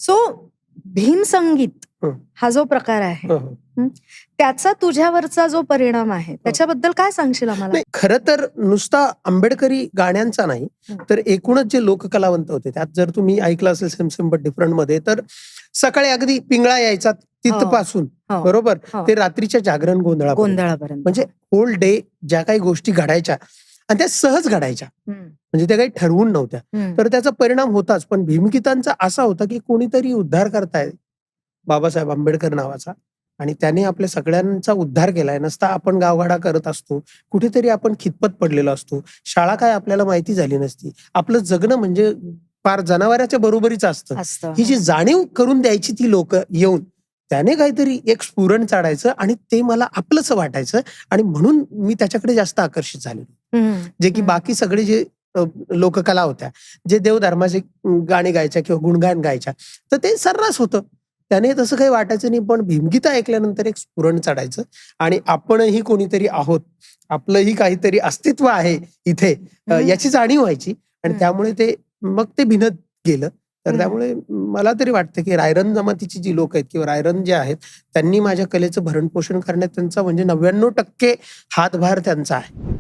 So भीमसंगीत हं. हा जो प्रकार आहे हं, हं. त्याचा तुझ्यावरचा जो परिणाम आहे त्याच्याबद्दल काय सांगशील आम्हाला? नाही, खरं तर नुसता आंबेडकरी गाण्यांचा नाही, तर एकूणच जे लोककलावंत होते त्यात जर तुम्ही ऐकलं असेल सेम सेम बट डिफरंट मध्ये, तर सकाळी अगदी पिंगळा यायचा तिथपासून हो. बरोबर हो. ते रात्रीच्या जागरण गोंधळापर्यंत, म्हणजे होल डे ज्या काही गोष्टी घडायच्या आणि त्या सहज घडायच्या, म्हणजे त्या काही ठरवून नव्हत्या, तर त्याचा परिणाम होताच. पण भीमगीतांचा असा होता की कोणीतरी उद्धार करताय बाबासाहेब आंबेडकर नावाचा, आणि त्याने आपल्या सगळ्यांचा उद्धार केलाय. नसता आपण गावगाडा करत असतो, कुठेतरी आपण खितपत पडलेलो असतो, शाळा काय आपल्याला माहिती झाली नसती, आपलं जगणं म्हणजे फार जनावराच्या बरोबरीचं असतं. ही जी जाणीव करून द्यायची ती लोक येऊन, त्याने काहीतरी एक स्फुरण चाडायचं आणि ते मला आपलंच वाटायचं, आणि म्हणून मी त्याच्याकडे जास्त आकर्षित झालेलो. जे की बाकी सगळे जे लोककला होत्या, जे देवधर्माचे गाणी गायच्या किंवा गुणगान गायच्या, तर ते सर्रास होतं. त्याने तसं काही वाटायचं नाही. पण भीमगीता ऐकल्यानंतर एक स्फुरण चढायचं आणि आपणही कोणीतरी आहोत, आपलंही काहीतरी अस्तित्व आहे इथे, याची जाणीव व्हायची. आणि त्यामुळे ते मग ते भिनत गेलं. तर त्यामुळे मला तरी वाटतं की रायरन जमातीची जी लोक आहेत किंवा रायरन जे आहेत, त्यांनी माझ्या कलेचं भरणपोषण करण्यात त्यांचा म्हणजे 99% हातभार त्यांचा आहे.